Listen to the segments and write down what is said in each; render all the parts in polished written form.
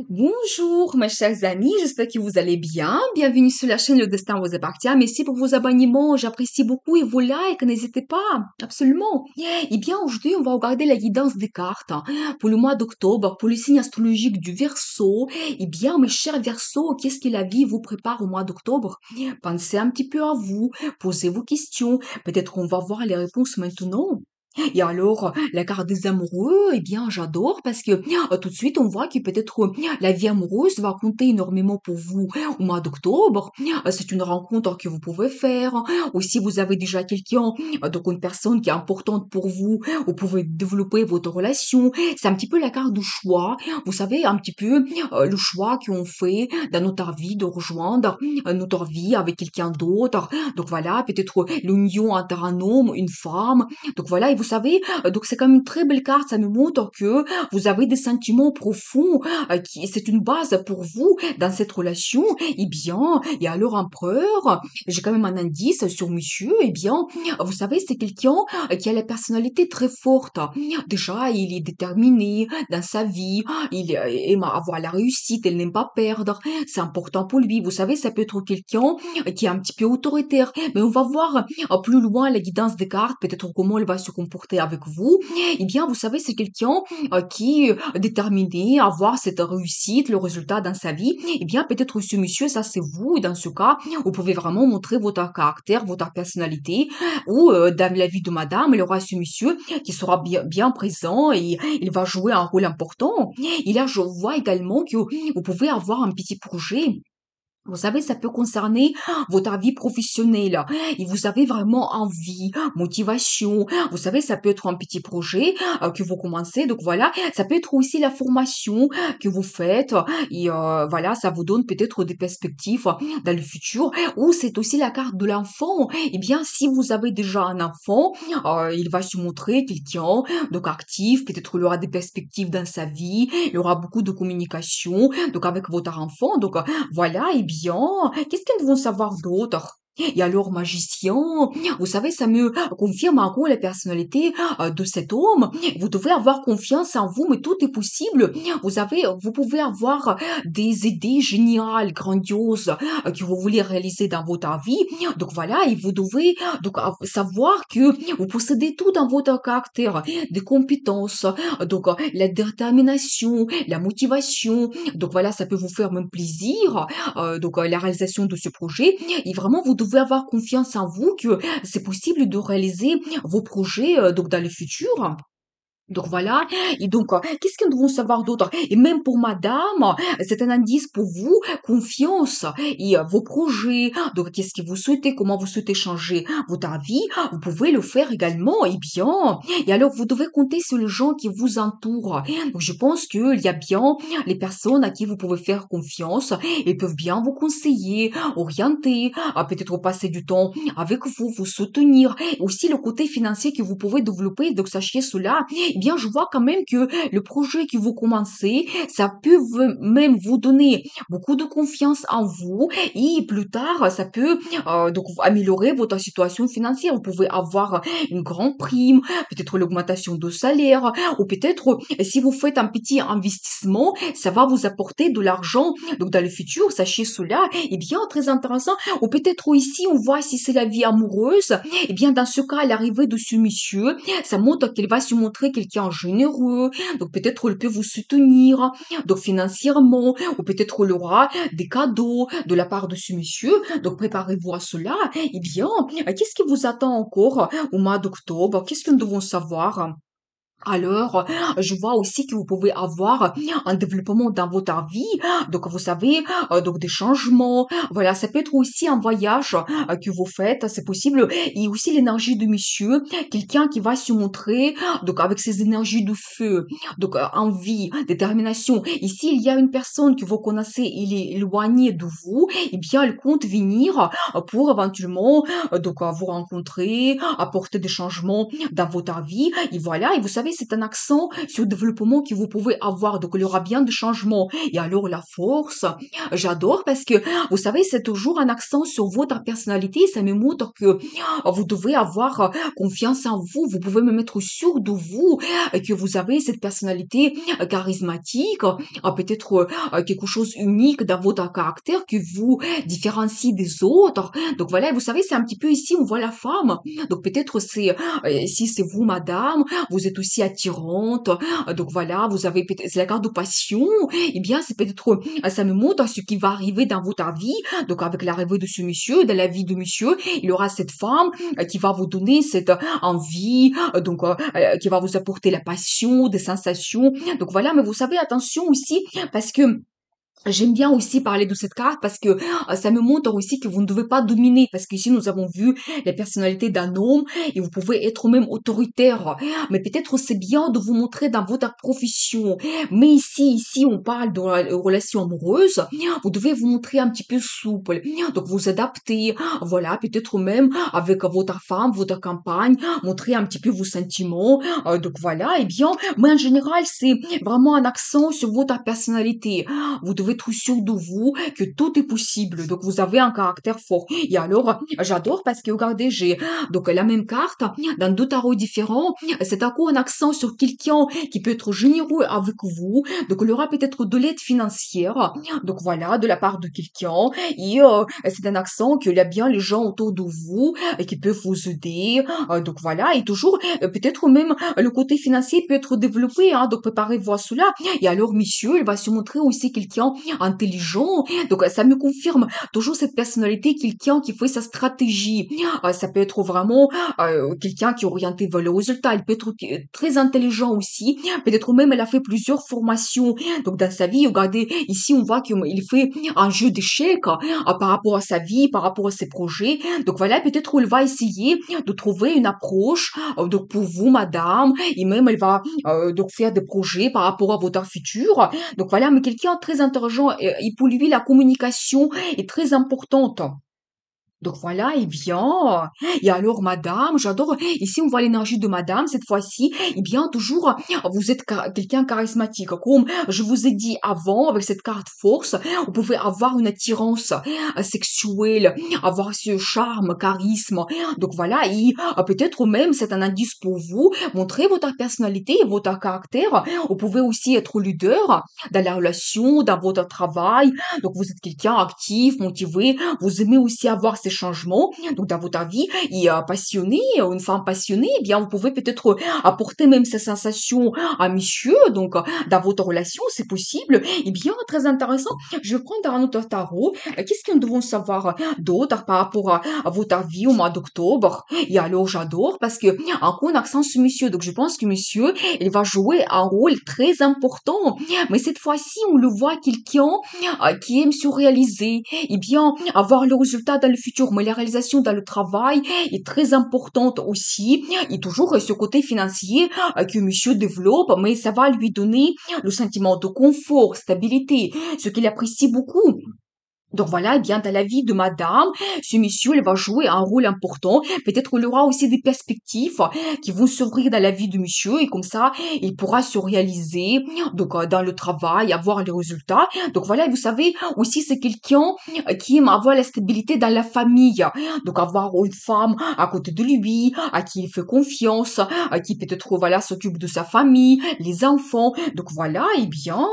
Bonjour, mes chers amis, j'espère que vous allez bien. Bienvenue sur la chaîne Le Destin vous appartient. Merci pour vos abonnements, j'apprécie beaucoup et vos likes, n'hésitez pas, absolument. Eh bien, aujourd'hui, on va regarder la guidance des cartes pour le mois d'octobre, pour le signe astrologique du Verseau. Eh bien, mes chers Verseaux, qu'est-ce que la vie vous prépare au mois d'octobre? Pensez un petit peu à vous, posez vos questions. Peut-être on va voir les réponses maintenant. Et alors, la carte des amoureux, eh bien, j'adore parce que tout de suite, on voit que peut-être la vie amoureuse va compter énormément pour vous au mois d'octobre. C'est une rencontre que vous pouvez faire. Ou si vous avez déjà quelqu'un, donc une personne qui est importante pour vous, vous pouvez développer votre relation. C'est un petit peu la carte du choix. Vous savez, un petit peu le choix qu'on fait dans notre vie de rejoindre notre vie avec quelqu'un d'autre. Donc voilà, peut-être l'union entre un homme, une femme. Donc voilà, et vous savez, donc c'est quand même une très belle carte, ça nous montre que vous avez des sentiments profonds, qui c'est une base pour vous dans cette relation. Eh bien, et alors empereur, j'ai quand même un indice sur monsieur, eh bien, vous savez, c'est quelqu'un qui a la personnalité très forte. Déjà, il est déterminé dans sa vie, il aime avoir la réussite, il n'aime pas perdre, c'est important pour lui. Vous savez, ça peut être quelqu'un qui est un petit peu autoritaire, mais on va voir plus loin la guidance des cartes, peut-être comment elle va se comporter avec vous. Eh bien, vous savez, c'est quelqu'un qui est déterminé à avoir cette réussite, le résultat dans sa vie. Eh bien, peut-être ce monsieur, ça c'est vous. Et dans ce cas, vous pouvez vraiment montrer votre caractère, votre personnalité. Ou dans la vie de madame, il y aura ce monsieur qui sera bien présent et il va jouer un rôle important. Et là, je vois également que vous pouvez avoir un petit projet. Vous savez, ça peut concerner votre vie professionnelle et vous avez vraiment envie, motivation. Vous savez, ça peut être un petit projet que vous commencez. Donc voilà, ça peut être aussi la formation que vous faites et voilà, ça vous donne peut-être des perspectives dans le futur. Ou c'est aussi la carte de l'enfant. Eh bien, si vous avez déjà un enfant, il va se montrer quelqu'un donc actif. Peut-être il aura des perspectives dans sa vie. Il aura beaucoup de communication donc avec votre enfant. Donc voilà, eh bien, qu'est-ce qu'elles vont savoir d'autre? Et alors, magicien, vous savez, ça me confirme encore la personnalité de cet homme. Vous devez avoir confiance en vous, mais tout est possible. Vous savez, vous pouvez avoir des idées géniales, grandioses, que vous voulez réaliser dans votre vie. Donc voilà, et vous devez donc savoir que vous possédez tout dans votre caractère, des compétences, donc la détermination, la motivation. Donc voilà, ça peut vous faire même plaisir donc la réalisation de ce projet. Et vraiment, vous devez avoir confiance en vous que c'est possible de réaliser vos projets donc dans le futur. Donc voilà, et donc qu'est-ce que nous devons savoir d'autre? Et même pour madame, c'est un indice pour vous, confiance et vos projets. Donc qu'est-ce que vous souhaitez, comment vous souhaitez changer votre vie, vous pouvez le faire également, et bien. Et alors vous devez compter sur les gens qui vous entourent. Donc je pense qu'il y a bien les personnes à qui vous pouvez faire confiance et peuvent bien vous conseiller, orienter, peut-être passer du temps avec vous, vous soutenir. Aussi le côté financier que vous pouvez développer, donc sachez cela, eh bien, je vois quand même que le projet que vous commencez, ça peut même vous donner beaucoup de confiance en vous et plus tard, ça peut donc améliorer votre situation financière. Vous pouvez avoir une grande prime, peut-être l'augmentation de salaire, ou peut-être si vous faites un petit investissement, ça va vous apporter de l'argent. Donc dans le futur, sachez cela, eh bien très intéressant. Ou peut-être ici, on voit si c'est la vie amoureuse, eh bien dans ce cas, l'arrivée de ce monsieur, ça montre qu'il va se montrer quelqu'un généreux, donc peut-être il peut vous soutenir, donc financièrement, ou peut-être il aura des cadeaux de la part de ce monsieur, donc préparez-vous à cela. Eh bien, qu'est-ce qui vous attend encore au mois d'octobre? Qu'est-ce que nous devons savoir? Alors, je vois aussi que vous pouvez avoir un développement dans votre vie. Donc, vous savez, donc des changements. Voilà, ça peut être aussi un voyage que vous faites, c'est possible. Et aussi l'énergie de monsieur, quelqu'un qui va se montrer, donc avec ses énergies de feu, donc envie, détermination. Ici, il y a une personne que vous connaissez, il est éloigné de vous. Eh bien, elle compte venir pour éventuellement donc vous rencontrer, apporter des changements dans votre vie. Et voilà, et vous savez, savez, c'est un accent sur le développement que vous pouvez avoir. Donc, il y aura bien des changements. Et alors, la force, j'adore parce que, vous savez, c'est toujours un accent sur votre personnalité. Ça me montre que vous devez avoir confiance en vous. Vous pouvez me mettre sûr de vous, que vous avez cette personnalité charismatique, peut-être quelque chose unique dans votre caractère qui vous différencie des autres. Donc voilà, vous savez, c'est un petit peu ici, on voit la femme. Donc peut-être si c'est vous, madame, vous êtes aussi attirante. Donc voilà, vous avez peut-être, c'est la carte de passion. Eh bien, c'est peut-être, ça me montre ce qui va arriver dans votre vie. Donc avec l'arrivée de ce monsieur, dans la vie de monsieur, il y aura cette femme qui va vous donner cette envie, qui va vous apporter la passion, des sensations. Donc voilà, mais vous savez, attention aussi, parce que j'aime bien aussi parler de cette carte parce que ça me montre aussi que vous ne devez pas dominer parce qu'ici nous avons vu la personnalité d'un homme et vous pouvez être même autoritaire. Mais peut-être c'est bien de vous montrer dans votre profession. Mais ici on parle de relations amoureuses. Vous devez vous montrer un petit peu souple. Donc vous adapter. Voilà, peut-être même avec votre femme, votre campagne, montrer un petit peu vos sentiments. Donc voilà, et bien, mais en général c'est vraiment un accent sur votre personnalité. Vous devez être sûr de vous que tout est possible. Donc, vous avez un caractère fort. Et alors, j'adore parce que, regardez, j'ai donc la même carte dans deux tarots différents. C'est encore un accent sur quelqu'un qui peut être généreux avec vous. Donc, il y aura peut-être de l'aide financière. Donc, voilà, de la part de quelqu'un. Et c'est un accent qu'il y a bien les gens autour de vous et qui peuvent vous aider. Donc, voilà. Et toujours, peut-être même le côté financier peut être développé. Hein, donc, préparez-vous à cela. Et alors, monsieur, il va se montrer aussi quelqu'un intelligent. Donc, ça me confirme toujours cette personnalité, quelqu'un qui fait sa stratégie. Ça peut être vraiment quelqu'un qui est orienté vers le résultat. Il peut être très intelligent aussi. Peut-être même, elle a fait plusieurs formations. Donc, dans sa vie, regardez, ici, on voit qu'il fait un jeu d'échecs par rapport à sa vie, par rapport à ses projets. Donc, voilà, peut-être qu'elle va essayer de trouver une approche donc pour vous, madame, et même elle va donc faire des projets par rapport à votre futur. Donc voilà, mais quelqu'un de très intelligent, et pour lui, la communication est très importante. Donc voilà, eh bien, et alors madame, j'adore, ici on voit l'énergie de madame, cette fois-ci, eh bien toujours, vous êtes quelqu'un charismatique, comme je vous ai dit avant, avec cette carte force, vous pouvez avoir une attirance sexuelle, avoir ce charme, charisme, donc voilà, et peut-être même c'est un indice pour vous, montrer votre personnalité et votre caractère, vous pouvez aussi être leader dans la relation, dans votre travail, donc vous êtes quelqu'un actif, motivé, vous aimez aussi avoir ces changements, donc dans votre vie, et passionné, une femme passionnée, eh bien, vous pouvez peut-être apporter même ces sensations à monsieur, donc dans votre relation, c'est possible. Eh bien, très intéressant. Je vais prendre un autre tarot. Qu'est-ce que nous devons savoir d'autre par rapport à votre vie au mois d'octobre? Et alors, j'adore parce que, encore un accent sur monsieur, donc je pense que monsieur, il va jouer un rôle très important. Mais cette fois-ci, on le voit quelqu'un qui aime se réaliser, eh bien, avoir le résultat dans le futur, mais la réalisation dans le travail est très importante aussi, et toujours ce côté financier que monsieur développe, mais ça va lui donner le sentiment de confort, stabilité, ce qu'il apprécie beaucoup. Donc voilà, eh bien, dans la vie de madame, ce monsieur, il va jouer un rôle important. Peut-être il aura aussi des perspectives qui vont s'ouvrir dans la vie de monsieur et comme ça, il pourra se réaliser donc dans le travail, avoir les résultats. Donc voilà, vous savez, aussi c'est quelqu'un qui aime avoir la stabilité dans la famille. Donc avoir une femme à côté de lui, à qui il fait confiance, à qui peut-être voilà s'occupe de sa famille, les enfants. Donc voilà, eh bien.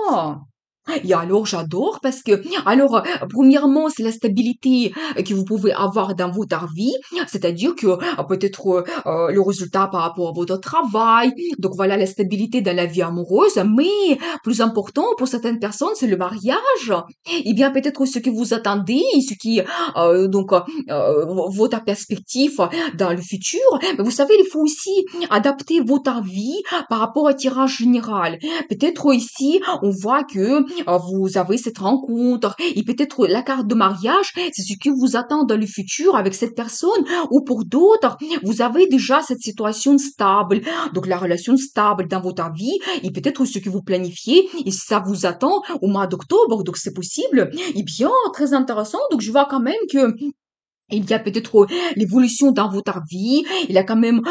Et alors, j'adore parce que, alors, premièrement, c'est la stabilité que vous pouvez avoir dans votre vie, c'est-à-dire que peut-être le résultat par rapport à votre travail, donc voilà la stabilité dans la vie amoureuse, mais plus important pour certaines personnes, c'est le mariage. Eh bien, peut-être ce que vous attendez, ce qui, votre perspective dans le futur, mais vous savez, il faut aussi adapter votre vie par rapport au tirage général. Peut-être ici, on voit que vous avez cette rencontre et peut-être la carte de mariage, c'est ce qui vous attend dans le futur avec cette personne ou pour d'autres, vous avez déjà cette situation stable, donc la relation stable dans votre vie et peut-être ce que vous planifiez et ça vous attend au mois d'octobre, donc c'est possible. Eh bien, très intéressant, donc je vois quand même que Il y a peut-être l'évolution dans votre vie. Il y a quand même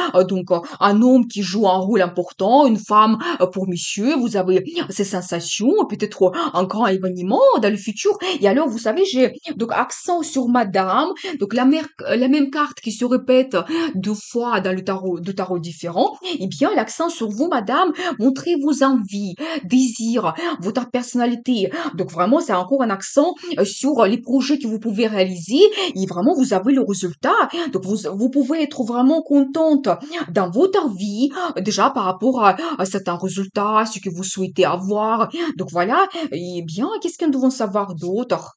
un homme qui joue un rôle important, une femme pour monsieur. Vous avez ces sensations, peut-être un grand événement dans le futur. Et alors, vous savez, j'ai donc accent sur madame. Donc la même carte qui se répète deux fois dans le tarot, deux tarots différents. Eh bien, l'accent sur vous, madame, montrez vos envies, désirs, votre personnalité. Donc vraiment, c'est encore un accent sur les projets que vous pouvez réaliser et vraiment vous avez le résultat. Donc vous pouvez être vraiment contente dans votre vie, déjà par rapport à certains résultats, ce que vous souhaitez avoir. Donc voilà, et bien, qu'est-ce que nous devons savoir d'autre?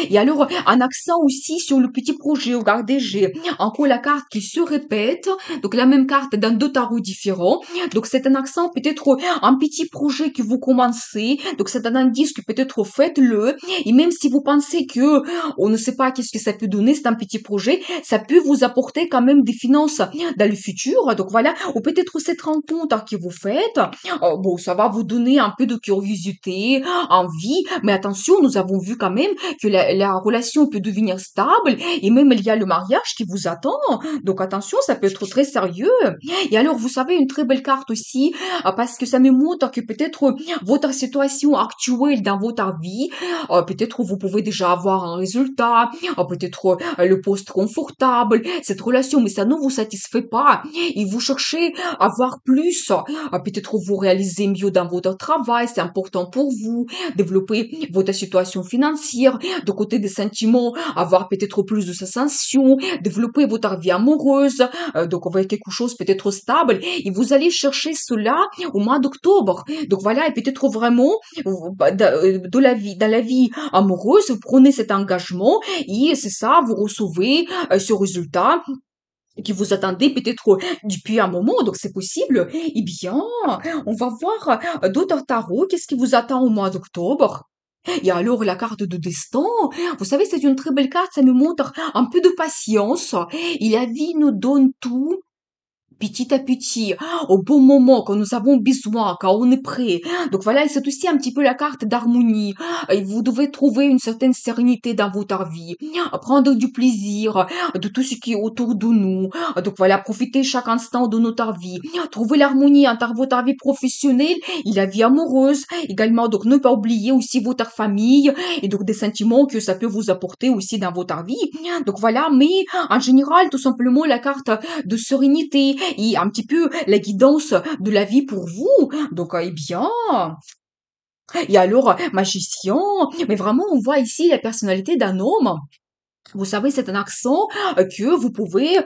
Et alors, un accent aussi sur le petit projet. Regardez, j'ai encore la carte qui se répète. Donc, la même carte dans deux tarots différents. Donc, c'est un accent, peut-être un petit projet que vous commencez. Donc, c'est un indice que peut-être faites-le. Et même si vous pensez que on ne sait pas qu'est-ce que ça peut donner, c'est un petit projet, ça peut vous apporter quand même des finances dans le futur. Donc, voilà. Ou peut-être cette rencontre que vous faites. Bon, ça va vous donner un peu de curiosité, envie. Mais attention, nous avons vu quand même que la relation peut devenir stable et même il y a le mariage qui vous attend. Donc attention, ça peut être très sérieux. Et alors, vous savez, une très belle carte aussi, parce que ça me montre que peut-être votre situation actuelle dans votre vie, peut-être vous pouvez déjà avoir un résultat, peut-être le poste confortable, cette relation, mais ça ne vous satisfait pas. Et vous cherchez à avoir plus, peut-être vous réalisez mieux dans votre travail, c'est important pour vous, développer votre situation financière, de côté des sentiments, avoir peut-être plus de sensations, développer votre vie amoureuse, donc avec quelque chose peut-être stable, et vous allez chercher cela au mois d'octobre. Donc voilà, et peut-être vraiment de la vie, dans la vie amoureuse, vous prenez cet engagement et c'est ça, vous recevez ce résultat que vous attendez peut-être depuis un moment, donc c'est possible. Eh bien, on va voir d'autres tarots. Qu'est-ce qui vous attend au mois d'octobre? Et alors, la carte de destin, vous savez, c'est une très belle carte, ça nous montre un peu de patience. Et la vie nous donne tout petit à petit, au bon moment, quand nous avons besoin, quand on est prêt. Donc voilà, et c'est aussi un petit peu la carte d'harmonie. Et vous devez trouver une certaine sérénité dans votre vie, prendre du plaisir de tout ce qui est autour de nous. Donc voilà, profiter chaque instant de notre vie, trouver l'harmonie entre votre vie professionnelle et la vie amoureuse. Également, donc ne pas oublier aussi votre famille et donc des sentiments que ça peut vous apporter aussi dans votre vie. Donc voilà, mais en général, tout simplement la carte de sérénité et un petit peu la guidance de la vie pour vous. Donc, eh bien, et alors, magicien, mais vraiment, on voit ici la personnalité d'un homme. Vous savez, c'est un accent que vous pouvez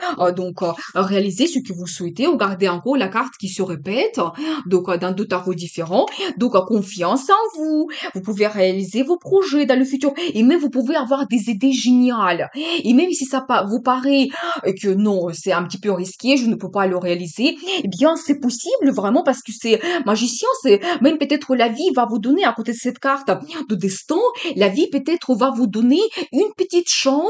réaliser ce que vous souhaitez. Regardez encore la carte qui se répète, donc dans deux tarots différents. Donc confiance en vous. Vous pouvez réaliser vos projets dans le futur et même vous pouvez avoir des idées géniales. Et même si vous paraît que non, c'est un petit peu risqué, je ne peux pas le réaliser, eh bien c'est possible vraiment parce que c'est magicien. C'est même peut-être la vie va vous donner à côté de cette carte de destin, la vie peut-être va vous donner une petite chance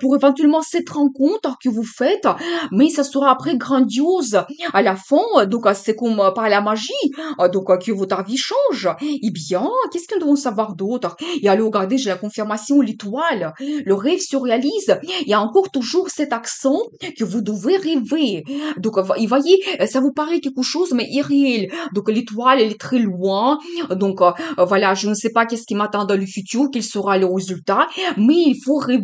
pour éventuellement cette rencontre que vous faites, mais ça sera après grandiose à la fin. Donc, c'est comme par la magie, que votre vie change. Eh bien, qu'est-ce que nous devons savoir d'autre? Et alors, regardez, j'ai la confirmation, l'étoile. Le rêve se réalise. Il y a encore toujours cet accent que vous devez rêver. Donc, vous voyez, ça vous paraît quelque chose, mais irréel. Donc, l'étoile, elle est très loin. Donc, voilà, je ne sais pas qu'est-ce qui m'attend dans le futur, quel sera le résultat, mais il faut rêver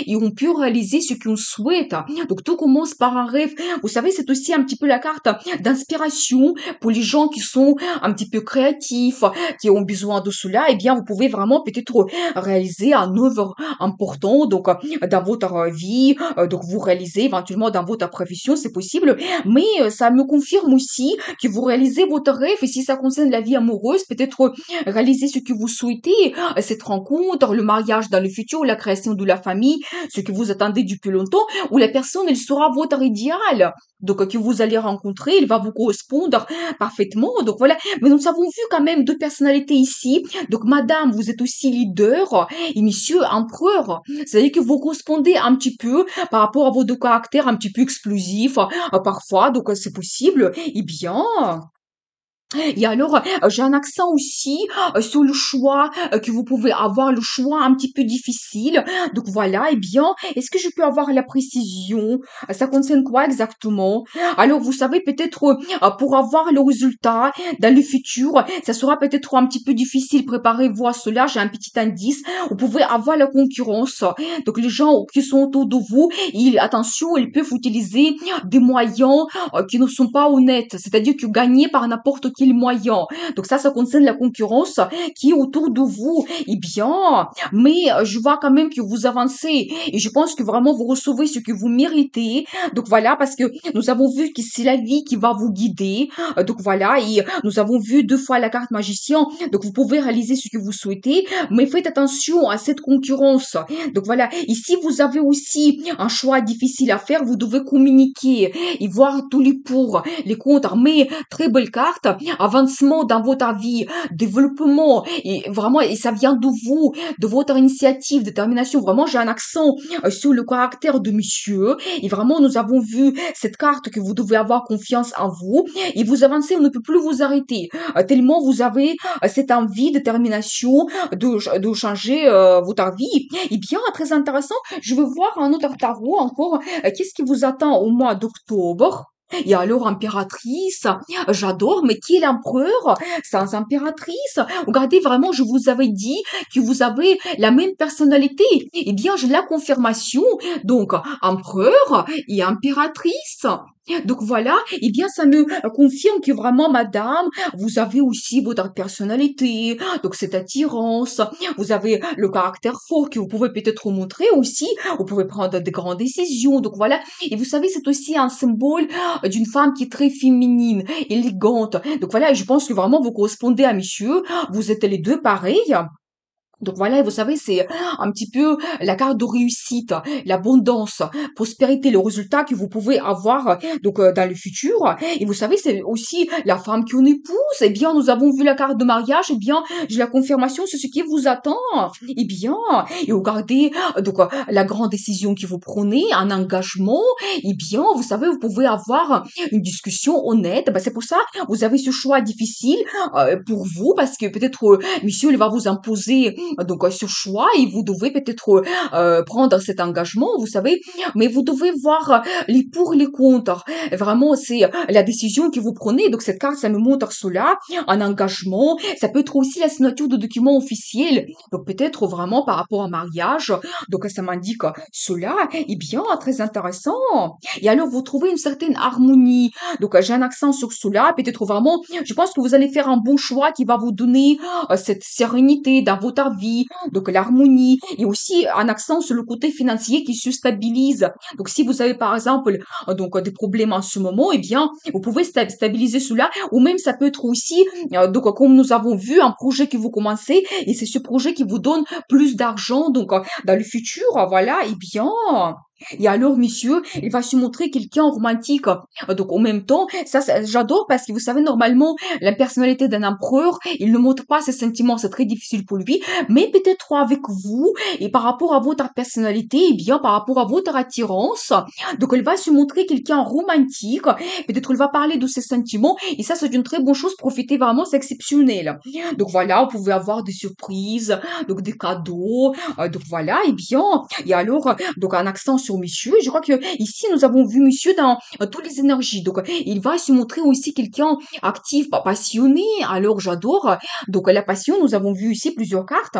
et on peut réaliser ce qu'on souhaite. Donc tout commence par un rêve. Vous savez, c'est aussi un petit peu la carte d'inspiration pour les gens qui sont un petit peu créatifs, qui ont besoin de cela. Eh bien, vous pouvez vraiment peut-être réaliser un œuvre important donc dans votre vie. Donc vous réalisez éventuellement dans votre profession, c'est possible. Mais ça me confirme aussi que vous réalisez votre rêve et si ça concerne la vie amoureuse, peut-être réaliser ce que vous souhaitez, cette rencontre, le mariage dans le futur, la création de la famille, ce que vous attendez depuis longtemps, où la personne, elle sera votre idéal. Donc, que vous allez rencontrer, il va vous correspondre parfaitement. Donc, voilà. Mais nous avons vu quand même deux personnalités ici. Donc, madame, vous êtes aussi leader et monsieur, empereur. C'est-à-dire que vous correspondez un petit peu par rapport à vos deux caractères un petit peu explosifs, parfois. Donc, c'est possible. Eh bien, Et alors, j'ai un accent aussi sur le choix, que vous pouvez avoir le choix un petit peu difficile. Donc voilà, eh bien, est-ce que je peux avoir la précision? Ça concerne quoi exactement? Alors, vous savez, peut-être pour avoir le résultat dans le futur, ça sera peut-être un petit peu difficile. Préparez-vous à cela. J'ai un petit indice. Vous pouvez avoir la concurrence. Donc, les gens qui sont autour de vous, attention, ils peuvent utiliser des moyens qui ne sont pas honnêtes, c'est-à-dire que gagner par n'importe quel moyen. Donc ça concerne la concurrence qui est autour de vous. Eh bien, mais je vois quand même que vous avancez et je pense que vraiment vous recevez ce que vous méritez. Donc voilà, parce que nous avons vu que c'est la vie qui va vous guider. Donc voilà, et nous avons vu 2 fois la carte magicien. Donc vous pouvez réaliser ce que vous souhaitez, mais faites attention à cette concurrence. Donc voilà, ici vous avez aussi un choix difficile à faire. Vous devez communiquer et voir tous les pour, les contre, mais très belle carte, avancement dans votre vie, développement, et vraiment, et ça vient de vous, de votre initiative, détermination, vraiment, j'ai un accent sur le caractère de monsieur, et vraiment, nous avons vu cette carte que vous devez avoir confiance en vous, et vous avancez, on ne peut plus vous arrêter, tellement vous avez cette envie, détermination de changer votre vie. Et bien, très intéressant, je veux voir un autre tarot encore, qu'est-ce qui vous attend au mois d'octobre? Et alors, impératrice, j'adore, mais qui est l'empereur sans impératrice? Regardez, vraiment, je vous avais dit que vous avez la même personnalité. Eh bien, j'ai la confirmation. Donc, empereur et impératrice. Donc voilà, eh bien, ça me confirme que vraiment, madame, vous avez aussi votre personnalité, donc cette attirance, vous avez le caractère fort que vous pouvez peut-être montrer aussi, vous pouvez prendre des grandes décisions, donc voilà. Et vous savez, c'est aussi un symbole d'une femme qui est très féminine, élégante. Donc voilà, et je pense que vraiment vous correspondez à monsieur, vous êtes les deux pareils. Donc voilà, et vous savez, c'est un petit peu la carte de réussite, l'abondance, prospérité, le résultat que vous pouvez avoir donc dans le futur. Et vous savez, c'est aussi la femme qu'on épouse. Eh bien, nous avons vu la carte de mariage. Eh bien, j'ai la confirmation sur ce qui vous attend. Eh bien, et regardez donc la grande décision que vous prenez, un engagement. Eh bien, vous savez, vous pouvez avoir une discussion honnête. Ben, c'est pour ça vous avez ce choix difficile pour vous parce que peut-être monsieur il va vous imposer donc ce choix et vous devez peut-être prendre cet engagement, vous savez, mais vous devez voir les pour les contre. Vraiment, c'est la décision que vous prenez. Donc cette carte, ça me montre cela, un engagement. Ça peut être aussi la signature de documents officiels. Donc peut-être vraiment par rapport au mariage. Donc ça m'indique cela. Eh bien, très intéressant. Et alors vous trouvez une certaine harmonie. Donc j'ai un accent sur cela. Peut-être vraiment, je pense que vous allez faire un bon choix qui va vous donner cette sérénité dans votre vie, donc l'harmonie, et aussi un accent sur le côté financier qui se stabilise. Donc si vous avez par exemple donc des problèmes en ce moment, eh bien vous pouvez stabiliser cela, ou même ça peut être aussi donc comme nous avons vu un projet que vous commencez et c'est ce projet qui vous donne plus d'argent donc dans le futur, voilà, eh bien et alors, monsieur, il va se montrer quelqu'un romantique. Donc, en même temps, j'adore parce que vous savez, normalement, la personnalité d'un empereur, il ne montre pas ses sentiments, c'est très difficile pour lui. Mais peut-être avec vous, et par rapport à votre personnalité, et bien, par rapport à votre attirance, donc, il va se montrer quelqu'un romantique. Peut-être il va parler de ses sentiments. Et ça, c'est une très bonne chose. Profitez vraiment, c'est exceptionnel. Donc, voilà, vous pouvez avoir des surprises, donc des cadeaux. Donc, voilà, et bien, et alors, donc, un accent sur monsieur. Je crois que ici, nous avons vu monsieur dans toutes les énergies. Donc, il va se montrer aussi quelqu'un actif, passionné. Alors, j'adore. Donc, la passion, nous avons vu ici plusieurs cartes.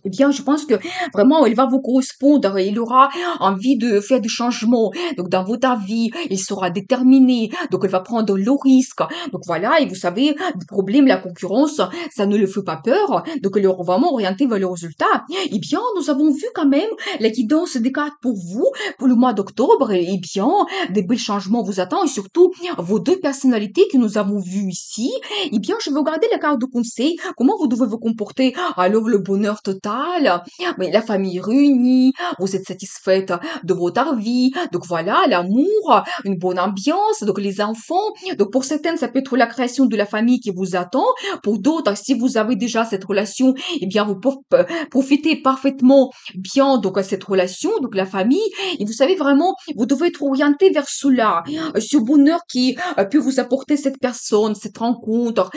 Eh bien, je pense que vraiment, il va vous correspondre. Il aura envie de faire des changements. Donc, dans votre vie, il sera déterminé. Donc, il va prendre le risque. Donc, voilà. Et vous savez, le problème, la concurrence, ça ne le fait pas peur. Donc, il est vraiment orienté vers le résultat. Eh bien, nous avons vu quand même la guidance des cartes pour vous, pour le mois d'octobre. Eh bien, des belles changements vous attendent. Et surtout, vos deux personnalités que nous avons vues ici. Eh bien, je vais regarder la carte de conseil. Comment vous devez vous comporter? Alors, le bonheur total conjugale, mais la famille réunie, vous êtes satisfaite de votre vie, donc voilà, l'amour, une bonne ambiance, donc les enfants. Donc pour certaines, ça peut être la création de la famille qui vous attend. Pour d'autres, si vous avez déjà cette relation, eh bien vous profitez parfaitement bien donc à cette relation, donc la famille. Et vous savez vraiment, vous devez être orienté vers cela, ce bonheur qui peut vous apporter cette personne, cette rencontre,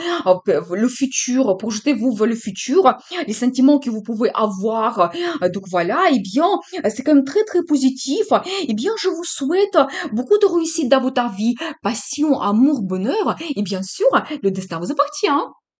le futur, projetez-vous vers le futur, les sentiments que vous pouvez avoir. Donc voilà, eh bien, c'est quand même très très positif. Eh bien, je vous souhaite beaucoup de réussite dans votre vie, passion, amour, bonheur, et bien sûr, le destin vous appartient.